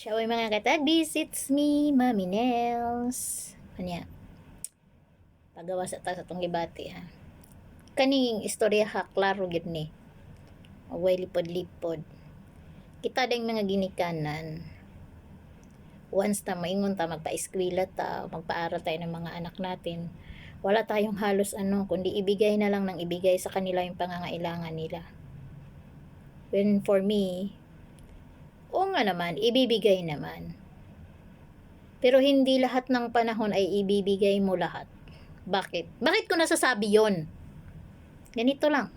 Shaway mga katagdis, it's me, Mami Nels. Kanya, pagawa sa ta sa tong libati ha. Kaning istorya ha, klaro gid ni. Away lipod-lipod. Kita ding mga ginikanan. Once na maingon ta, magpa-eskwela ta, magpaaral tayo ng mga anak natin, wala tayong halos kundi ibigay na lang ng ibigay sa kanila yung pangangailangan nila. When for me, oo nga naman, ibibigay naman. Pero hindi lahat ng panahon ay ibibigay mo lahat. Bakit? Bakit ko nasasabi yon? Ganito lang.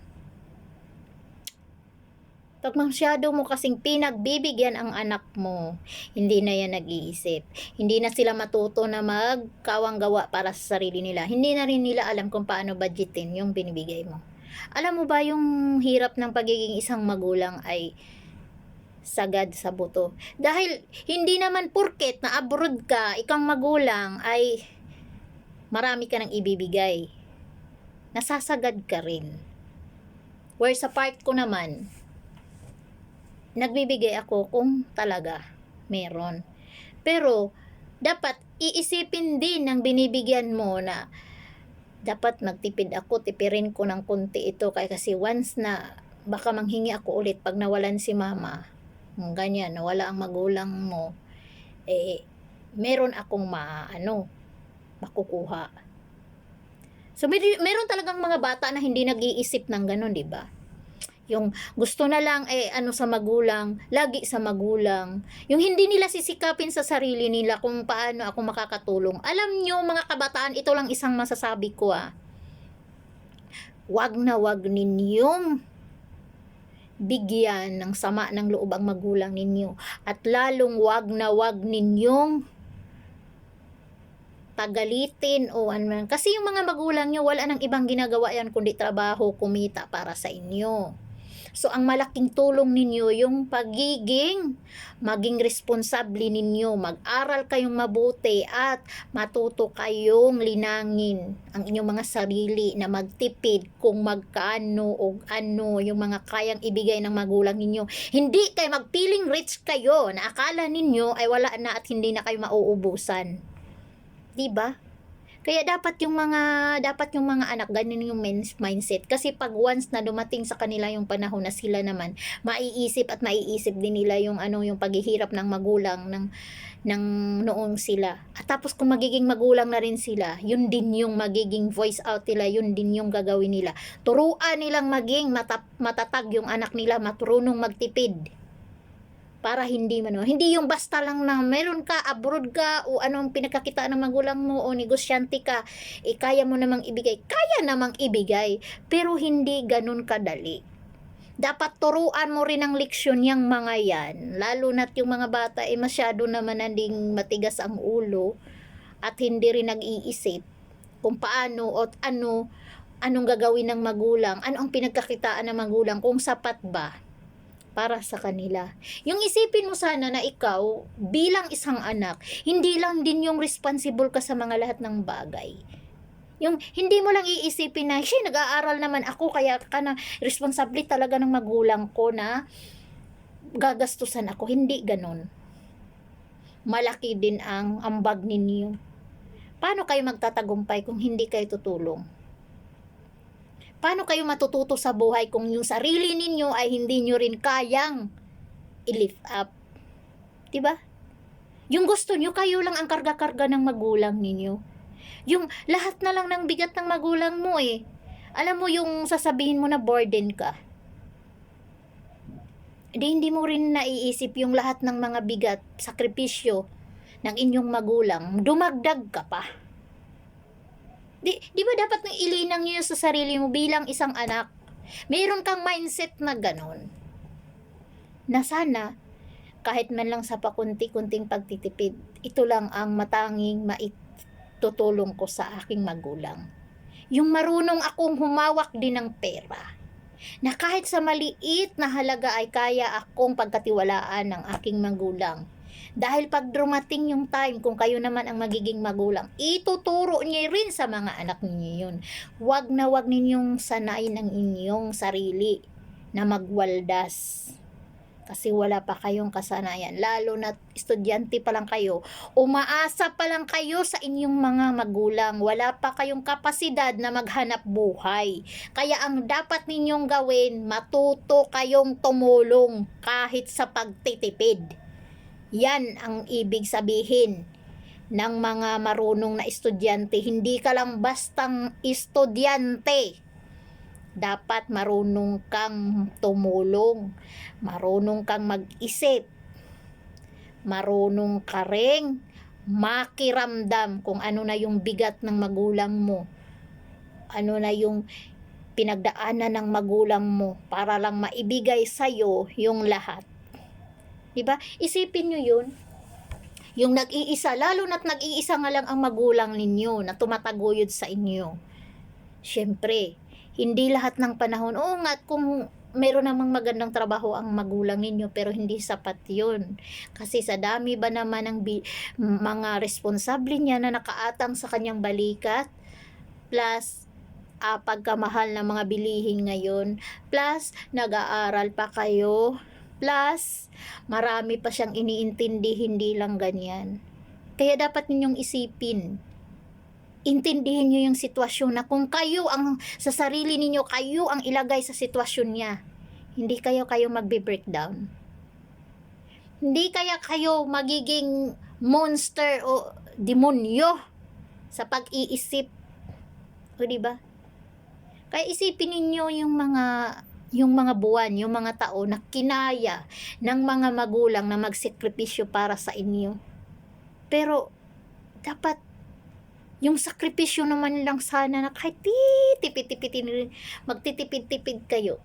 Pag masyado mo kasing pinagbibigyan ang anak mo, hindi na yan nag-iisip. Hindi na sila matuto na magkawang gawa para sa sarili nila. Hindi na rin nila alam kung paano budgetin yung binibigay mo. Alam mo ba yung hirap ng pagiging isang magulang ay sagad sa buto? Dahil hindi naman porket na abroad ka, ikang magulang ay marami ka nang ibibigay. Nasasagad ka rin. Where sa part ko naman, nagbibigay ako kung talaga meron. Pero, dapat iisipin din ng binibigyan mo na dapat magtipid ako, tipirin ko ng konti ito kasi once na baka manghingi ako ulit pag nawalan si mama, ganyan, nawala ang magulang mo, meron akong makukuha. So, meron talagang mga bata na hindi nag-iisip ng ganun, di ba? Yung gusto na lang sa magulang, lagi sa magulang. Yung hindi nila sisikapin sa sarili nila kung paano ako makakatulong. Alam nyo mga kabataan, ito lang isang masasabi ko Wag na wag ninyong bigyan ng sama ng loob ang magulang ninyo. At lalong wag na wag ninyong pagalitin o ano. Kasi yung mga magulang nyo, wala nang ibang ginagawa yan kundi trabaho, kumita para sa inyo. So, ang malaking tulong ninyo, yung maging responsable ninyo, mag-aral kayong mabuti at matuto kayong linangin ang inyong mga sarili na magtipid kung magkano o ano yung mga kayang ibigay ng magulang ninyo. Hindi kayo magpiling rich kayo na akala ninyo ay wala na at hindi na kayo mauubusan. Diba? Kaya dapat yung mga anak ganun yung mindset, kasi pag once na dumating sa kanila yung panahon na sila naman maiisip din nila yung yung paghihirap ng magulang ng noong sila. At tapos kung magiging magulang na rin sila, yun din yung magiging voice out nila, yun din yung gagawin nila. Turuan nilang maging matatag yung anak nila, maturunong magtipid. Para hindi yung basta lang na meron ka, abroad ka, o anong pinagkakitaan ng magulang mo, o negosyante ka, kaya mo namang ibigay. Kaya namang ibigay, pero hindi ganun kadali. Dapat turuan mo rin ang leksyon yung mga yan, lalo na't yung mga bata masyado naman nanding matigas ang ulo, at hindi rin nag-iisip kung paano o anong gagawin ng magulang, ano ang pinagkakitaan ng magulang, kung sapat ba para sa kanila. Yung isipin mo sana na ikaw, bilang isang anak, hindi lang din yung responsible ka sa mga lahat ng bagay. Yung hindi mo lang iisipin na, nag-aaral naman ako, kaya responsable talaga ng magulang ko na gagastusan ako. Hindi ganon. Malaki din ang ambag ninyo. Paano kayo magtatagumpay kung hindi kayo tutulong? Paano kayo matututo sa buhay kung yung sarili ninyo ay hindi nyo rin kayang i-lift up? Diba? Yung gusto nyo, kayo lang ang karga-karga ng magulang ninyo. Yung lahat na lang ng bigat ng magulang mo Alam mo yung sasabihin mo na burden ka. Hindi mo rin naiisip yung lahat ng mga bigat, sakripisyo ng inyong magulang. Dumagdag ka pa. Di ba dapat nang ilinang nyo sa sarili mo bilang isang anak? Mayroon kang mindset na ganon. Na sana, kahit man lang sa pakunti-kunting pagtitipid, ito lang ang matanging maitutulong ko sa aking magulang. Yung marunong akong humawak din ng pera. Na kahit sa maliit na halaga ay kaya akong pagkatiwalaan ng aking magulang. Dahil pag dumating yung time, kung kayo naman ang magiging magulang, ituturo niyo rin sa mga anak niyo yun. Wag na wag ninyong sanayin ang inyong sarili na magwaldas. Kasi wala pa kayong kasanayan, lalo na estudyante pa lang kayo, umaasa pa lang kayo sa inyong mga magulang, wala pa kayong kapasidad na maghanap buhay. Kaya ang dapat ninyong gawin, matuto kayong tumulong kahit sa pagtitipid. Yan ang ibig sabihin ng mga marunong na estudyante. Hindi ka lang bastang estudyante. Dapat marunong kang tumulong, marunong kang mag-isip, marunong ka ring makiramdam kung ano na yung bigat ng magulang mo, ano na yung pinagdaanan ng magulang mo para lang maibigay sa'yo yung lahat. Diba? Isipin nyo yun. Yung nag-iisa, lalo na't nag-iisa nga lang ang magulang ninyo na tumataguyod sa inyo. Siyempre, hindi lahat ng panahon, oo nga, kung meron namang magandang trabaho ang magulang ninyo, pero hindi sapat yun. Kasi sa dami ba naman ng mga responsable niya na nakaatang sa kanyang balikat, plus pagkamahal ng mga bilihin ngayon, plus nag-aaral pa kayo, plus marami pa siyang iniintindi, hindi lang ganyan. Kaya dapat ninyong isipin, intindihin nyo yung sitwasyon na kung kayo ang sa sarili ninyo, kayo ang ilagay sa sitwasyon niya, hindi kayo magbe-breakdown. Hindi kaya kayo magiging monster o demonyo sa pag-iisip. O diba? Kaya isipin ninyo yung mga buwan, yung mga taon na kinaya ng mga magulang na magsakripisyo para sa inyo. Pero dapat yung sakripisyo naman lang sana na kahit magtitipid-tipid kayo.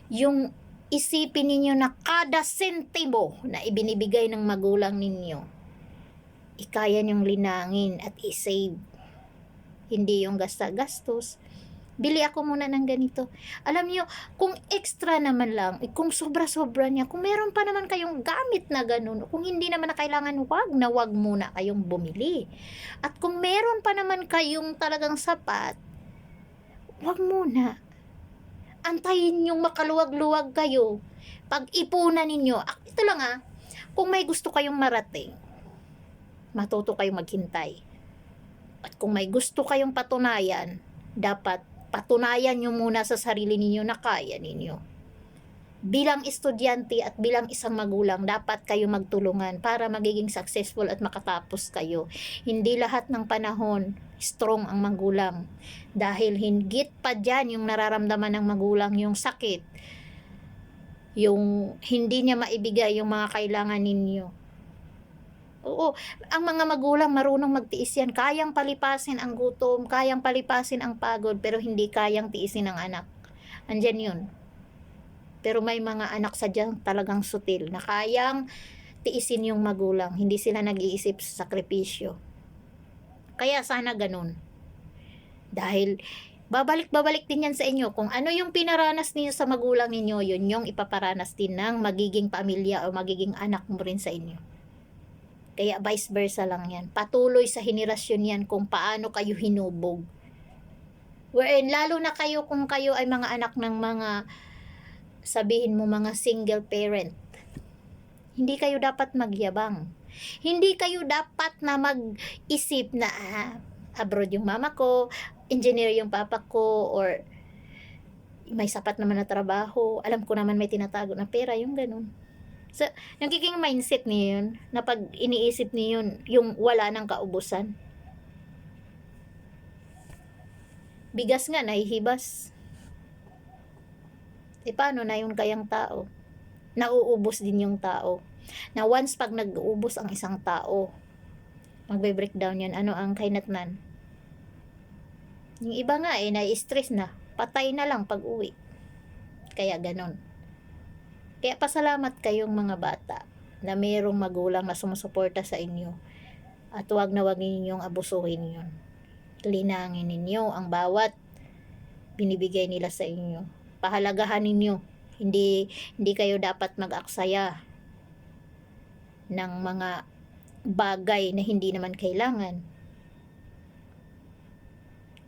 Yung isipin ninyo na kada sentimo na ibinibigay ng magulang ninyo, ikaya niyong linangin at i-save. Hindi yung gasta-gastos. Bili ako muna ng ganito. Alam niyo, kung extra naman lang, kung sobra-sobra niya, kung meron pa naman kayong gamit na ganun, kung hindi naman na kailangan, wag muna kayong bumili. At kung meron pa naman kayong talagang sapat, wag muna. Antayin yung makaluwag-luwag kayo. Pag-ipunan ninyo, ito lang kung may gusto kayong marating, matuto kayong maghintay. At kung may gusto kayong patunayan, dapat patunayan nyo muna sa sarili ninyo na kaya ninyo. Bilang estudyante at bilang isang magulang, dapat kayo magtulungan para magiging successful at makatapos kayo. Hindi lahat ng panahon strong ang magulang. Dahil hinggit pa dyan yung nararamdaman ng magulang, yung sakit, yung hindi niya maibigay yung mga kailangan ninyo. Oo, ang mga magulang marunong magtiis yan. Kayang palipasin ang gutom, kayang palipasin ang pagod, pero hindi kayang tiisin ang anak. Andyan yun. Pero may mga anak sadyang talagang sutil na kayang tiisin yung magulang. Hindi sila nag-iisip sa sakripisyo. Kaya sana ganun. Dahil babalik din yan sa inyo. Kung ano yung pinaranas niyo sa magulang ninyo, yun yung ipaparanas din ng magiging pamilya o magiging anak mo rin sa inyo. Kaya vice versa lang yan. Patuloy sa henerasyon yan kung paano kayo hinubog. Wherein, lalo na kayo kung kayo ay mga anak ng mga, sabihin mo, mga single parent. Hindi kayo dapat magyabang. Hindi kayo dapat na mag-isip na abroad yung mama ko, engineer yung papa ko, or may sapat naman na trabaho, alam ko naman may tinatago na pera, yung ganun. So, nagiging mindset niyo yun, na pag iniisip niyo yun, yung wala ng kaubusan. Bigas nga, nahihibas. Paano na yung kayang tao? Nauubos din yung tao. Na once pag nag-uubos ang isang tao, magbe-breakdown yan. Ano ang kainatnan? Yung iba nga nai-stress na. Patay na lang pag uwi. Kaya ganon. Kaya pasalamat kayong mga bata na mayroong magulang na sumusuporta sa inyo. At huwag na huwag ninyong abusuhin yun. Linangin ninyo ang bawat binibigay nila sa inyo. Pahalagahan ninyo. Hindi kayo dapat mag-aksaya ng mga bagay na hindi naman kailangan.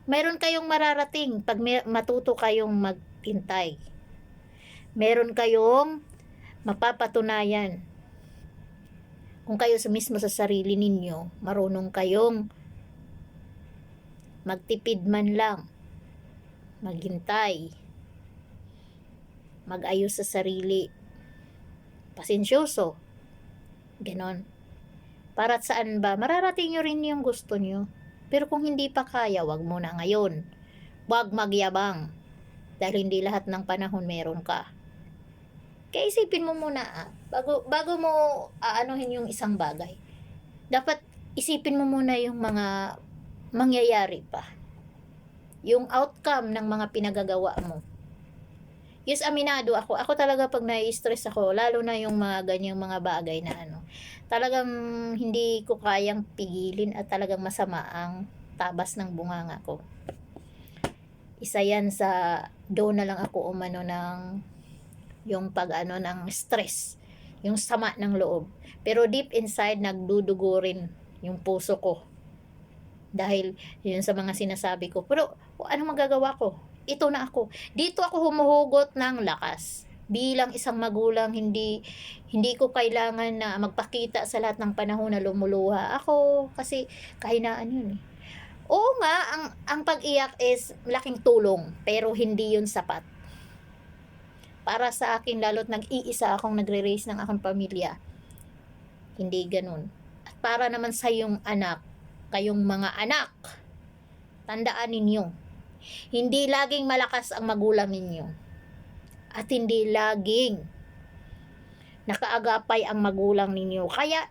Meron kayong mararating pag matuto kayong maghintay. Meron kayong mapapatunayan kung kayo mismo sa sarili ninyo, marunong kayong magtipid man lang, maghintay, mag-ayos sa sarili, pasensyoso, ganon. Para saan ba? Mararating nyo rin yung gusto nyo. Pero kung hindi pa kaya, wag muna ngayon. Wag magyabang. Dahil hindi lahat ng panahon meron ka. Kaya isipin mo muna, bago mo aanuhin yung isang bagay. Dapat isipin mo muna yung mga mangyayari pa. Yung outcome ng mga pinagagawa mo. Yes, aminado ako. Ako talaga pag nai-stress ako, lalo na yung mga ganyang mga bagay na talagang hindi ko kayang pigilin at talagang masama ang tabas ng bunganga ko. Isa yan sa doon na lang ako umano ng yung ng stress, yung sama ng loob. Pero deep inside, nagdudugo rin yung puso ko. Dahil yun sa mga sinasabi ko. Pero ano magagawa ko? Ito na ako. Dito ako humuhugot ng lakas. Bilang isang magulang, hindi ko kailangan na magpakita sa lahat ng panahon na lumuluha ako kasi kahinaan yun eh. Oo nga, ang pag-iyak is laking tulong, pero hindi yun sapat. Para sa akin, lalo't nag-iisa akong nagre-raise ng akong pamilya, hindi ganun. At para naman sa yung anak, kayong mga anak, tandaan ninyo, hindi laging malakas ang magulang ninyo. At hindi laging nakaagapay ang magulang ninyo. Kaya,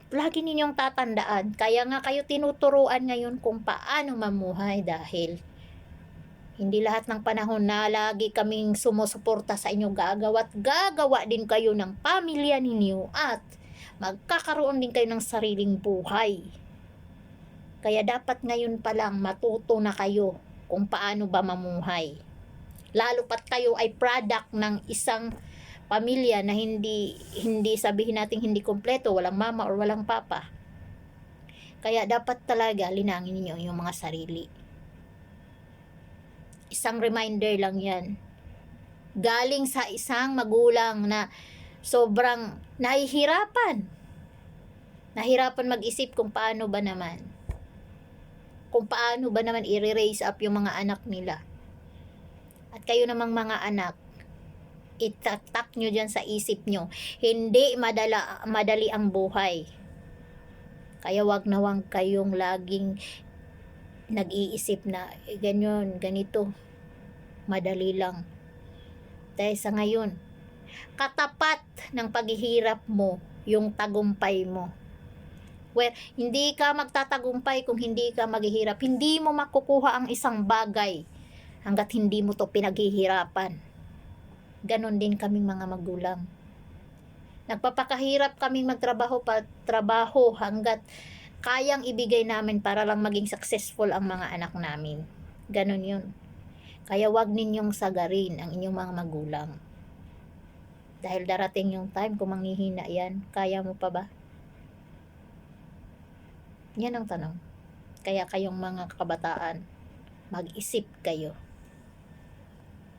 lagi ninyong tatandaan. Kaya nga kayo tinuturuan ngayon kung paano mamuhay dahil hindi lahat ng panahon na lagi kaming sumusuporta sa inyo, gagawa din kayo ng pamilya ninyo at magkakaroon din kayo ng sariling buhay. Kaya dapat ngayon pa lang matuto na kayo kung paano ba mamuhay. Lalo pat kayo ay product ng isang pamilya na hindi sabihin natin hindi kompleto, walang mama or walang papa. Kaya dapat talaga linangin niyo yung mga sarili. Isang reminder lang yan. Galing sa isang magulang na sobrang nahihirapan mag-isip kung paano ba naman i-raise up yung mga anak nila. At kayo namang mga anak, itatak nyo dyan sa isip nyo, hindi madali ang buhay. Kaya wag kayong laging nag-iisip na ganyan, ganito, madali lang. Dahil sa ngayon, katapat ng paghihirap mo yung tagumpay mo. Well, hindi ka magtatagumpay kung hindi ka maghihirap. Hindi mo makukuha ang isang bagay hanggat hindi mo to pinaghihirapan. Ganon din kaming mga magulang. Nagpapakahirap kaming magtrabaho hanggat kayang ibigay namin para lang maging successful ang mga anak namin. Ganon yun. Kaya wag ninyong sagarin ang inyong mga magulang. Dahil darating yung time kung manghihina yan, kaya mo pa ba? Yan ang tanong. Kaya kayong mga kabataan, mag-isip kayo.